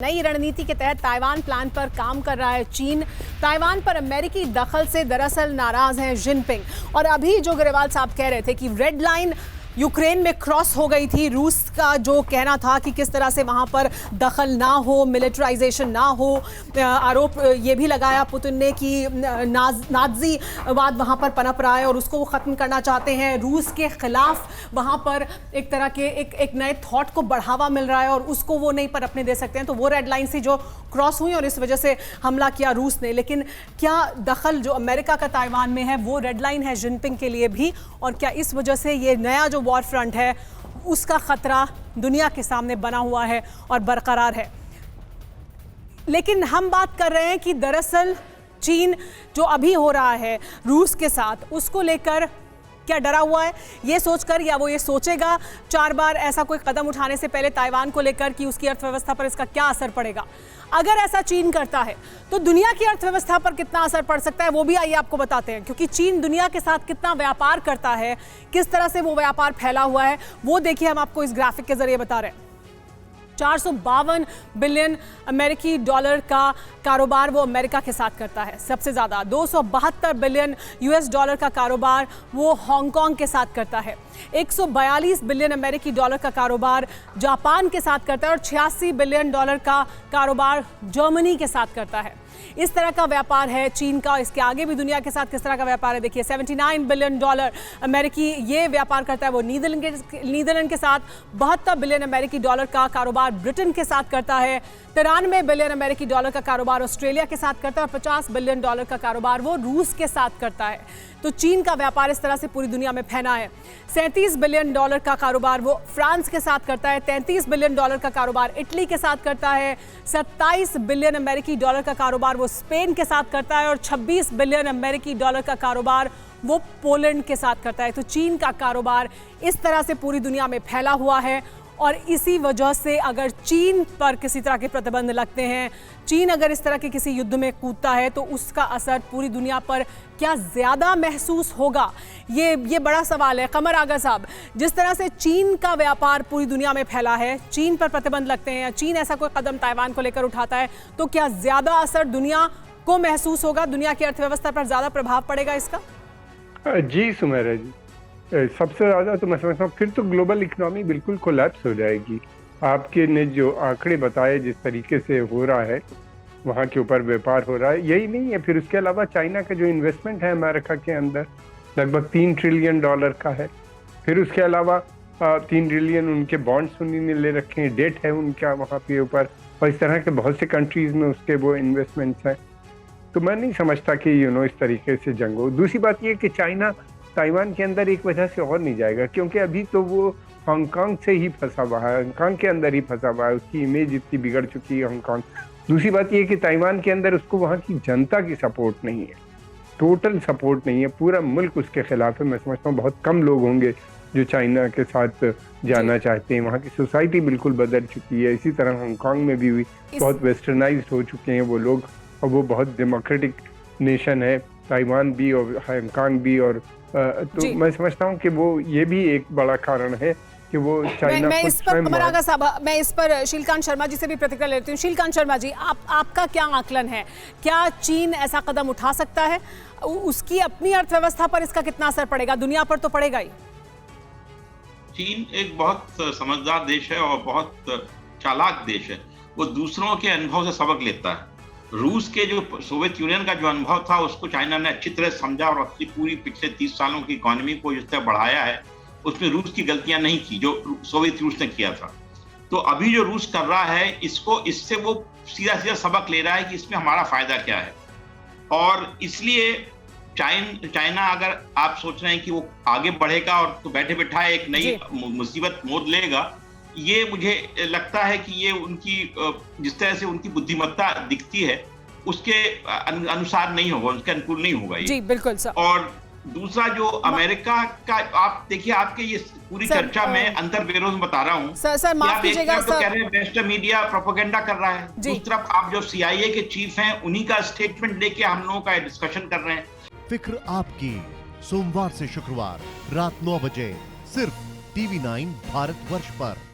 नई रणनीति के तहत ताइवान प्लान पर काम कर रहा है चीन। ताइवान पर अमेरिकी दखल से दरअसल नाराज हैं जिनपिंग। और अभी जो ग्रेवाल साहब कह रहे थे कि रेड लाइन यूक्रेन में क्रॉस हो गई थी, रूस का जो कहना था कि किस तरह से वहां पर दखल ना हो, मिलिटराइजेशन ना हो। आरोप ये भी लगाया पुतिन ने कि नाज़ीवाद वहां पर पनप रहा है और उसको वो ख़त्म करना चाहते हैं। रूस के खिलाफ वहां पर एक तरह के एक नए थॉट को बढ़ावा मिल रहा है और उसको वो नहीं पनपने दे सकते हैं। तो वो रेड लाइन से जो क्रॉस हुई और इस वजह से हमला किया रूस ने। लेकिन क्या दखल जो अमेरिका का ताइवान में है वो रेड लाइन है जिनपिंग के लिए भी, और क्या इस वजह से ये नया जो वॉर फ्रंट है उसका खतरा दुनिया के सामने बना हुआ है और बरकरार है? लेकिन हम बात कर रहे हैं कि दरअसल चीन जो अभी हो रहा है रूस के साथ, उसको लेकर क्या डरा हुआ है ये सोचकर, या वो ये सोचेगा 4 बार ऐसा कोई कदम उठाने से पहले ताइवान को लेकर कि उसकी अर्थव्यवस्था पर इसका क्या असर पड़ेगा? अगर ऐसा चीन करता है तो दुनिया की अर्थव्यवस्था पर कितना असर पड़ सकता है वो भी आइए आपको बताते हैं। क्योंकि चीन दुनिया के साथ कितना व्यापार करता है, किस तरह से वो व्यापार फैला हुआ है, वो देखिए हम आपको इस ग्राफिक के जरिए बता रहे हैं। 452 बिलियन अमेरिकी डॉलर का कारोबार वो अमेरिका के साथ करता है सबसे ज़्यादा। 272 बिलियन यूएस डॉलर का कारोबार वो हांगकांग के साथ करता है। 142 बिलियन अमेरिकी डॉलर का कारोबार जापान के साथ करता है और 86 बिलियन डॉलर का कारोबार जर्मनी के साथ करता है। इस तरह का व्यापार है चीन का। इसके आगे भी दुनिया के साथ किस तरह का व्यापार है देखिए। 79 बिलियन डॉलर अमेरिकी ये व्यापार करता है वो नीदरलैंड के साथ। 72 बिलियन अमेरिकी डॉलर का कारोबार ब्रिटेन के साथ करता है। 93 बिलियन अमेरिकी डॉलर का कारोबार ऑस्ट्रेलिया के साथ करता है और 50 बिलियन डॉलर का कारोबार वो रूस के साथ करता है। तो चीन का व्यापार इस तरह से पूरी दुनिया में फैला है। 37 बिलियन डॉलर का कारोबार वो फ्रांस के साथ करता है। 33 बिलियन डॉलर का कारोबार इटली के साथ करता है। 27 बिलियन अमेरिकी डॉलर का कारोबार वो स्पेन के साथ करता है और 26 बिलियन अमेरिकी डॉलर का कारोबार वो पोलैंड के साथ करता है। तो चीन का कारोबार इस तरह से पूरी दुनिया में फैला हुआ है और इसी वजह से अगर चीन पर किसी तरह के प्रतिबंध लगते हैं, चीन अगर इस तरह के किसी युद्ध में कूदता है तो उसका असर पूरी दुनिया पर क्या ज़्यादा महसूस होगा, ये बड़ा सवाल है। कमर आगा साहब, जिस तरह से चीन का व्यापार पूरी दुनिया में फैला है, चीन पर प्रतिबंध लगते हैं, चीन ऐसा कोई कदम ताइवान को लेकर उठाता है, तो क्या ज़्यादा असर दुनिया को महसूस होगा, दुनिया की अर्थव्यवस्था पर ज़्यादा प्रभाव पड़ेगा इसका? जी सुमेरा जी, सबसे ज़्यादा तो मैं समझता हूँ फिर तो ग्लोबल इकोनॉमी बिल्कुल कोलैप्स हो जाएगी। आपके ने जो आंकड़े बताए जिस तरीके से हो रहा है, वहाँ के ऊपर व्यापार हो रहा है, यही नहीं है, फिर उसके अलावा चाइना का जो इन्वेस्टमेंट है अमेरिका के अंदर लगभग 3 ट्रिलियन डॉलर का है। फिर उसके अलावा 3 ट्रिलियन उनके बॉन्ड्स उन्होंने ले रखे हैं, डेट है उनका वहाँ पे ऊपर, और इस तरह के बहुत से कंट्रीज़ में उसके वो इन्वेस्टमेंट्स हैं। तो मैं नहीं समझता कि इस तरीके से जंग हो। दूसरी बात ये कि चाइना ताइवान के अंदर एक वजह से और नहीं जाएगा, क्योंकि अभी तो वो हांगकांग से ही फंसा हुआ है, हांगकांग के अंदर ही फंसा हुआ है, उसकी इमेज इतनी बिगड़ चुकी है हांगकांग। दूसरी बात ये कि ताइवान के अंदर उसको वहाँ की जनता की सपोर्ट नहीं है, टोटल सपोर्ट नहीं है, पूरा मुल्क उसके खिलाफ है। मैं समझता हूँ बहुत कम लोग होंगे जो चाइना के साथ जाना चाहते हैं। वहाँ की सोसाइटी बिल्कुल बदल चुकी है। इसी तरह हांगकांग में भी बहुत वेस्टर्नाइज्ड हो चुके हैं वो लोग, और वो बहुत डेमोक्रेटिक नेशन है, ताइवान भी और हांगकांग भी। और तो मैं समझता हूँ कि वो ये भी एक बड़ा कारण है कि वो चाइना मैं इस पर कमर आगा साहब, मैं इस पर शीलकांत शर्मा जी से भी प्रतिक्रिया लेती हूँ। शीलकांत शर्मा जी, आपका क्या आकलन है? क्या चीन ऐसा कदम उठा सकता है? उसकी अपनी अर्थव्यवस्था पर इसका कितना असर पड़ेगा? दुनिया पर तो पड़ेगा ही। चीन एक बहुत समझदार देश है और बहुत चालाक देश है। वो दूसरों के अनुभव से सबक लेता है। रूस के जो सोवियत यूनियन का जो अनुभव था उसको चाइना ने अच्छी तरह समझा और अपनी पूरी पिछले 30 सालों की इकोनॉमी को जिस तरह बढ़ाया है, उसमें रूस की गलतियां नहीं की जो सोवियत रूस ने किया था। तो अभी जो रूस कर रहा है इससे वो सीधा सबक ले रहा है कि इसमें हमारा फायदा क्या है। और इसलिए चाइना अगर आप सोच रहे हैं कि वो आगे बढ़ेगा और तो बैठे बैठाए एक नई मुसीबत मोद लेगा, ये मुझे लगता है कि ये उनकी जिस तरह से उनकी बुद्धिमत्ता दिखती है उसके अनुसार नहीं होगा, उसके अनुकूल नहीं होगा ये। जी बिल्कुल सर। और दूसरा जो अमेरिका का, आप देखिए आपके ये पूरी चर्चा में अंतर्विरोध बता रहा हूँ सर, माफ कीजिएगा सर, कह रहे हैं वेस्टर्न मीडिया प्रोपेगेंडा कर रहा है, दूसरी तरफ आप जो CIA के चीफ हैं उन्हीं का स्टेटमेंट लेके हम लोगों का डिस्कशन कर रहे हैं। फिक्र आपकी, सोमवार से शुक्रवार रात 9 बजे सिर्फ TV9 भारतवर्ष पर।